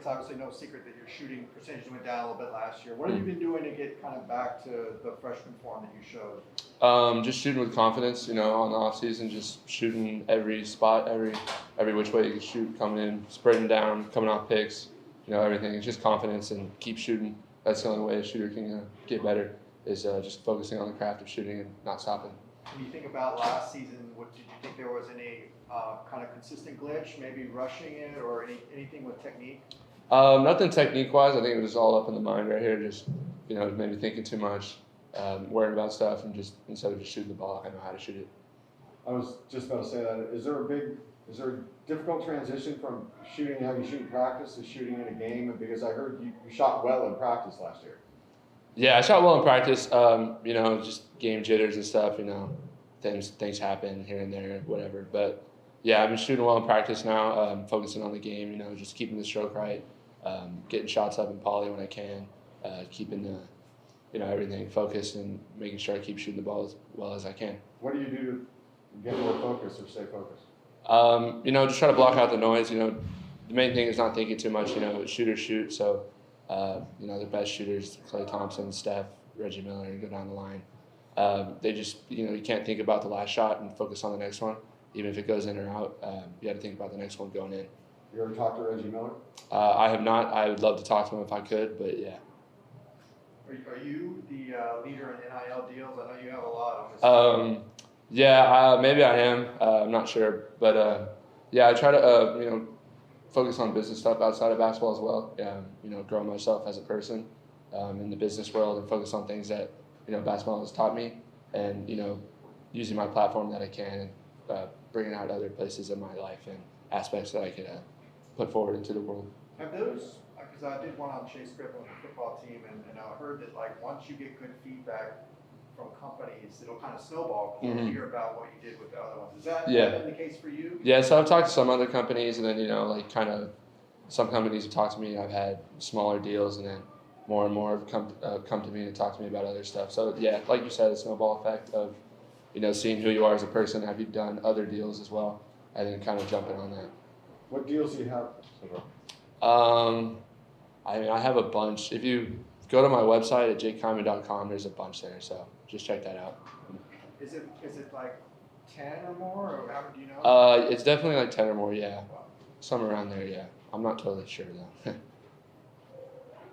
it's obviously no secret that your shooting percentage went down a little bit last year. What have you been doing to get kind of back to the freshman form that you showed? Just shooting with confidence, on the off season, just shooting every spot, every which way you can shoot, coming in, sprinting down, coming off picks, everything. It's just confidence and keep shooting. That's the only way a shooter can get better is just focusing on the craft of shooting and not stopping. When you think about last season, did you think there was any kind of consistent glitch, maybe rushing it or anything with technique? Nothing technique-wise. I think it was all up in the mind right here. Just, maybe thinking too much, worrying about stuff, and just instead of just shooting the ball, I know how to shoot it. I was just about to say that. Is there a difficult transition from shooting how you shoot in practice to shooting in a game? Because I heard you shot well in practice last year. Yeah, I shot well in practice. Just game jitters and stuff. Things happen here and there, whatever. But yeah, I've been shooting well in practice now. Focusing on the game. Just keeping the stroke right, getting shots up in poly when I can, keeping the, everything focused and making sure I keep shooting the ball as well as I can. What do you do to get more focused or stay focused? Just try to block out the noise. The main thing is not thinking too much. Shooters shoot. So, the best shooters, Klay Thompson, Steph, Reggie Miller, and go down the line. They just, you can't think about the last shot and focus on the next one. Even if it goes in or out, you got to think about the next one going in. You ever talked to Reggie Miller? I have not. I would love to talk to him if I could, but yeah. Are you the leader in NIL deals? I know you have a lot of them. Yeah, maybe I am. I'm not sure, but yeah, I try to focus on business stuff outside of basketball as well. Grow myself as a person in the business world and focus on things that basketball has taught me, and using my platform that I can and bringing out other places in my life and aspects that I could put forward into the world. Have those? Because I did one on Chase Griffin with the football team, and I heard that once you get good feedback from companies, it'll kind of snowball because you hear about what you did with the other ones. Is that been the case for you? Yeah, so I've talked to some other companies, and then kind of some companies have talked to me. I've had smaller deals, and then more and more have come to me and talk to me about other stuff. So yeah, like you said, a snowball effect of seeing who you are as a person. Have you done other deals as well, and then kind of jumping on that. What deals do you have? I have a bunch. If you go to my website at jkyman.com, there's a bunch there, so just check that out. Is it like 10 or more, or how do you know? It's definitely like 10 or more, yeah. Somewhere around there, yeah. I'm not totally sure though.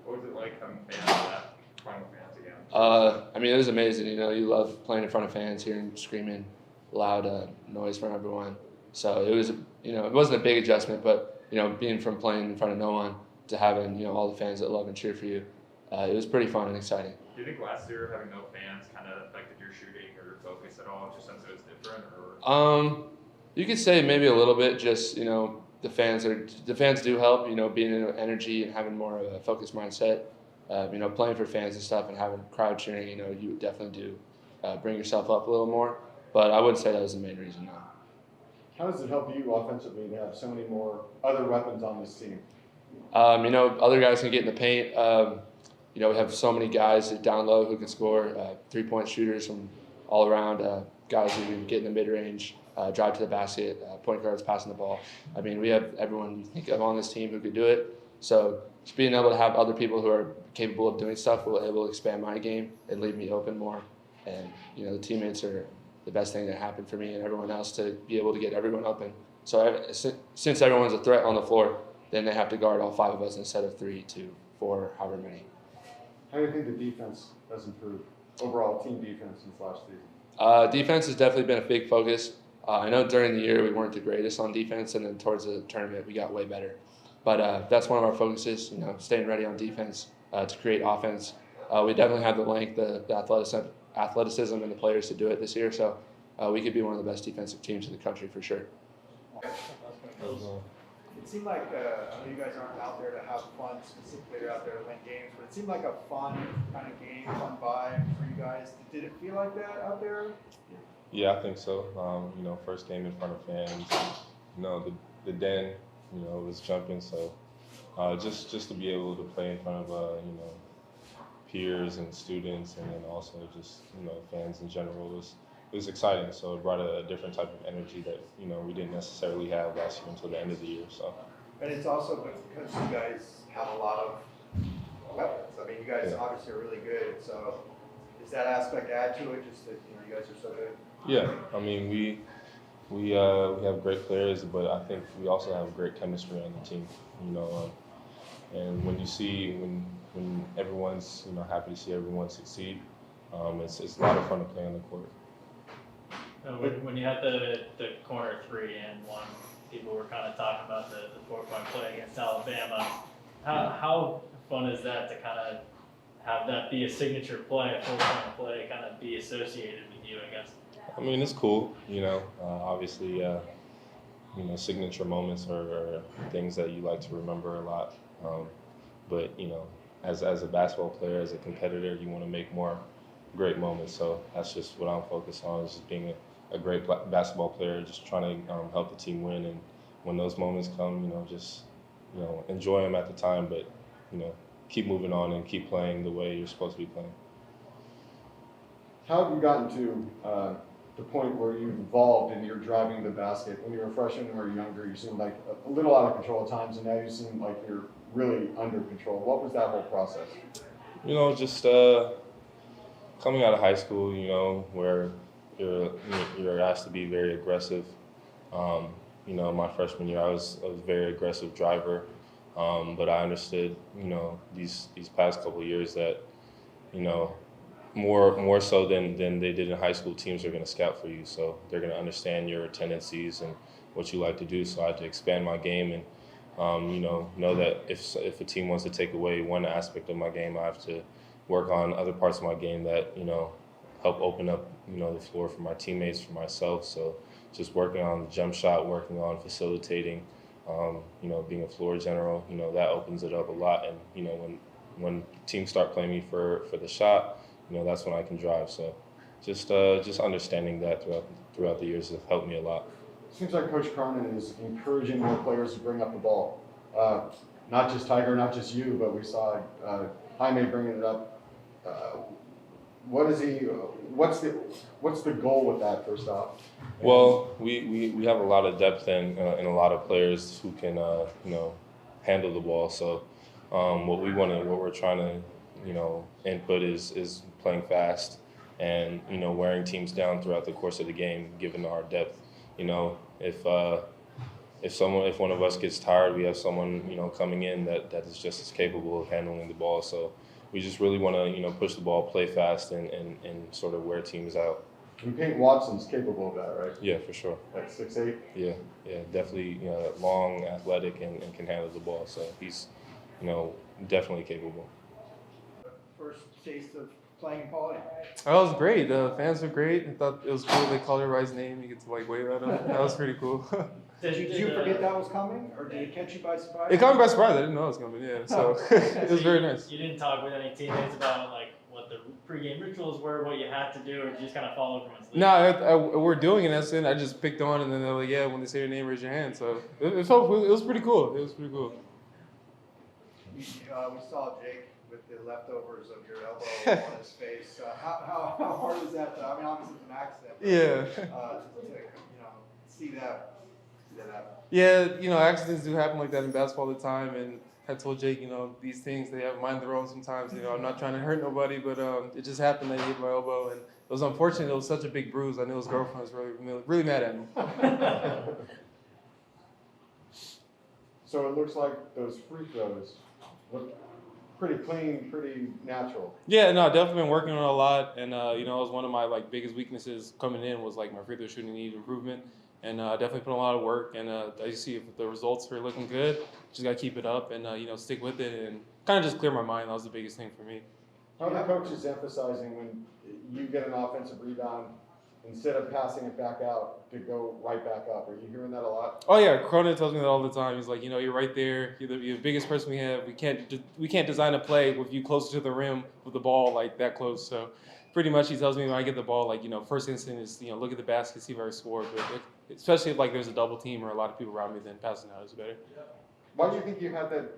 What was it like having fans that playing with fans again? It was amazing. You love playing in front of fans, hearing screaming, loud noise from everyone. So it was, it wasn't a big adjustment, but being from playing in front of no one to having all the fans that love and cheer for you, it was pretty fun and exciting. Do you think last year having no fans kind of affected your shooting or your focus at all, just since it was different? Or you could say maybe a little bit. Just the fans do help. Being in energy and having more of a focused mindset. Playing for fans and stuff and having crowd cheering. You definitely do bring yourself up a little more. But I wouldn't say that was the main reason. No. How does it help you offensively to have so many more other weapons on this team? Other guys can get in the paint. We have so many guys that down low who can score, three-point shooters from all around, guys who can get in the mid-range, drive to the basket, point guards passing the ball. We have everyone you think of on this team who could do it. So just being able to have other people who are capable of doing stuff will able to expand my game and leave me open more. And, the teammates are the best thing that happened for me and everyone else to be able to get everyone open. So since everyone's a threat on the floor, then they have to guard all 5 of us instead of 3 to 4, however many. How do you think the defense has improved, overall team defense since last season? Defense has definitely been a big focus. I know during the year we weren't the greatest on defense, and then towards the tournament we got way better. But that's one of our focuses, staying ready on defense to create offense. We definitely have the length, the athleticism, and the players to do it this year. So we could be one of the best defensive teams in the country for sure. It seemed like, I know you guys aren't out there to have fun specifically, you're out there to win games, but it seemed like a fun kind of game, fun vibe for you guys. Did it feel like that out there? Yeah, I think so. First game in front of fans, the den, was jumping. So just to be able to play in front of, peers and students, and then also just, fans in general was exciting. So it brought a different type of energy that, we didn't necessarily have last year until the end of the year. So. And it's also because you guys have a lot of weapons. I mean, you guys obviously are really good. So does that aspect add to it? Just that you guys are so good. Yeah, I mean we have great players, but I think we also have great chemistry on the team. And when you see when everyone's happy to see everyone succeed, it's a lot of fun to play on the court. When you had the corner 3 and 1, people were kind of talking about the 4-point play against Alabama. How fun is that to kind of have that be a signature play, a 4-point play, kind of be associated with you, I guess? I mean, it's cool, obviously, signature moments are things that you like to remember a lot. But, as a basketball player, as a competitor, you want to make more great moments. So that's just what I'm focused on, is just being a great basketball player, just trying to help the team win. And when those moments come, just, enjoy them at the time, but, keep moving on and keep playing the way you're supposed to be playing. How have you gotten to the point where you've evolved and you're driving the basket? When you were a freshman or younger, you seemed like a little out of control at times, and now you seem like you're really under control. What was that whole process? Just coming out of high school, where you're asked to be very aggressive. My freshman year, I was a very aggressive driver, but I understood, these past couple of years that, more so than they did in high school, teams are going to scout for you, so they're going to understand your tendencies and what you like to do. So I had to expand my game and know that if a team wants to take away one aspect of my game, I have to work on other parts of my game that help open up the floor for my teammates, for myself. So just working on the jump shot, working on facilitating, being a floor general, that opens it up a lot. And when teams start playing me for the shot, that's when I can drive. So just understanding that throughout the years has helped me a lot. Seems like Coach Cronin is encouraging more players to bring up the ball. Not just Tiger, not just you, but we saw Kyman bringing it up. What's the goal with that, first off? Well, we have a lot of depth and a lot of players who can handle the ball. So what we're trying to input is playing fast and wearing teams down throughout the course of the game, given our depth. If one of us gets tired, we have someone coming in that is just as capable of handling the ball. So we just really want to push the ball, play fast, and sort of wear teams out. And Peyton Watson's capable of that, right? Yeah, for sure. Like 6'8"? Yeah, definitely long, athletic, and can handle the ball. So he's definitely capable. First taste of playing Paulie. That was great. The fans were great. I thought it was cool. They called everybody's name. You get to wave at them. That was pretty cool. Did you forget that was coming, or did it catch you by surprise? It caught me by surprise. I didn't know it was coming. Yeah, so it was very nice. You didn't talk with any teammates about what the pregame rituals were, what you had to do, or did you just kind of follow everyone's lead? No, we're doing it. That's it. I just picked on, and then they're like, "Yeah, when they say your name, raise your hand." So it was pretty cool. It was pretty cool. We saw Jake with the leftovers of your elbow on his face. How hard is that? I mean, obviously it's an accident. Yeah. To see that. Yeah, accidents do happen like that in basketball all the time, and I told Jake, these things, they have mind their own sometimes. I'm not trying to hurt nobody, but it just happened that he hit my elbow, and it was unfortunate. It was such a big bruise. I knew his girlfriend was really mad at me. So it looks like those free throws look pretty clean, pretty natural. Yeah, no, definitely been working on it a lot, and it was one of my biggest weaknesses coming in was my free throw shooting need improvement. And definitely put a lot of work, and I see if the results are looking good. Just gotta keep it up and stick with it, and kind of just clear my mind. That was the biggest thing for me. How are the coaches emphasizing when you get an offensive rebound, instead of passing it back out, to go right back up? Are you hearing that a lot? Oh yeah, Cronin tells me that all the time. He's like, you're right there. You're the biggest person we have. We can't design a play with you closer to the rim with the ball that close. So pretty much he tells me when I get the ball, first instinct is look at the basket, see if I score. But especially if there's a double team or a lot of people around me, then passing out is better. Why do you think you had the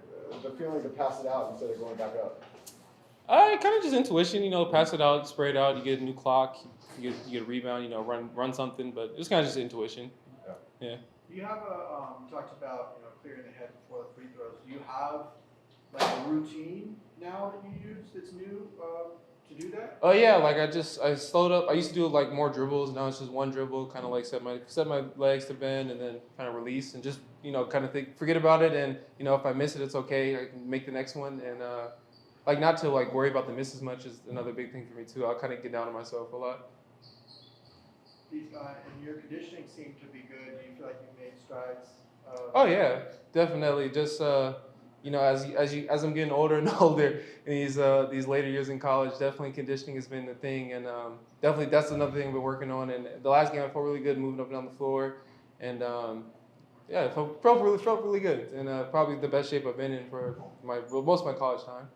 feeling to pass it out instead of going back up? Kind of just intuition, pass it out, spray it out, you get a new clock, you get a rebound, run something, but it's kind of just intuition. Yeah. Do you have you talked about clearing the head before the free throws. Do you have like a routine now that you use that's new to do that? Oh yeah, like I slowed up. I used to do like more dribbles. Now it's just one dribble, kind of like set my legs to bend and then kind of release and just kind of forget about it, and if I miss it, it's okay. I can make the next one, and like not to like worry about the miss as much is another big thing for me too. I'll kind of get down on myself a lot. And your conditioning seemed to be good. Do you feel like you've made strides? Oh yeah, definitely. Just as I'm getting older and older in these later years in college, definitely conditioning has been the thing, and definitely that's another thing we're working on. And the last game I felt really good moving up and down the floor, and yeah, it felt really good, and probably the best shape I've been in for most of my college time.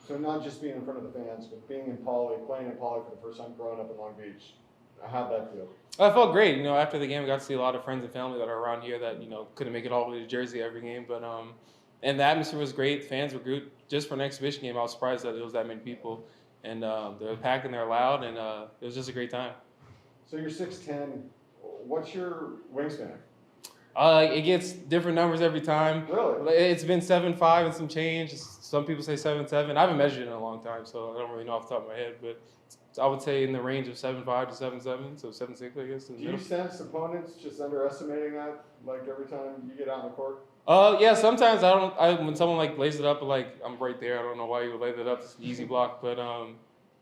So not just being in front of the fans, but being in Poly, playing in Poly for the first time growing up in Long Beach. How'd that feel? I felt great. After the game, I got to see a lot of friends and family that are around here that couldn't make it all the way to Jersey every game, but and the atmosphere was great. Fans were good. Just for an exhibition game, I was surprised that there was that many people, and they were packed and they're loud, and it was just a great time. So you're 6'10". What's your wingspan? It gets different numbers every time. Really? It's been 7'5" and some change. Some people say 7'7". I haven't measured it in a long time, so I don't really know off the top of my head, but I would say in the range of 7'5" to 7'7", so 7'6", I guess. Do you sense opponents just underestimating that, like every time you get out on the court? Yeah, sometimes when someone like lays it up, like I'm right there. I don't know why you would lay that up. It's an easy block, but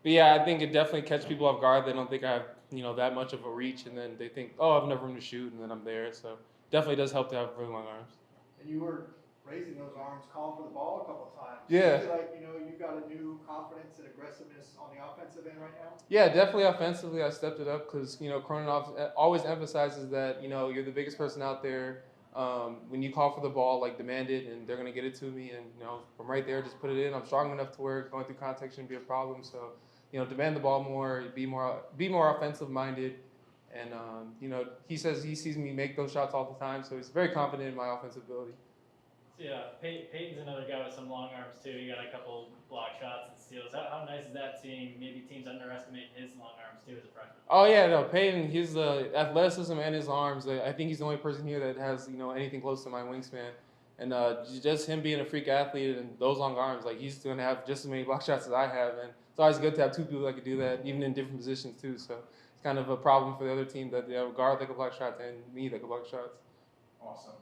yeah, I think it definitely catches people off guard. They don't think I have that much of a reach, and then they think, oh, I have enough room to shoot, and then I'm there. So definitely does help to have really long arms. And you were raising those arms, calling for the ball a couple times. Yeah. Do you feel like you've got a new confidence and aggressiveness on the offensive end right now? Yeah, definitely offensively, I stepped it up because Cronin always emphasizes that you're the biggest person out there. When you call for the ball, like demand it, and they're gonna get it to me, and from right there, just put it in. I'm strong enough to where going through contact shouldn't be a problem. So, demand the ball more, be more offensive minded, and he says he sees me make those shots all the time, so he's very confident in my offensive ability. Yeah, Peyton's another guy with some long arms too. He got a couple block shots and steals. How nice is that seeing maybe teams underestimate his long arms too as a freshman? Oh yeah, no, Peyton, his athleticism and his arms. I think he's the only person here that has anything close to my wingspan, and just him being a freak athlete and those long arms, like he's gonna have just as many block shots as I have, and it's always good to have two people that can do that, even in different positions too. So it's kind of a problem for the other team that they have a guard that can block shots and me that can block shots. Awesome.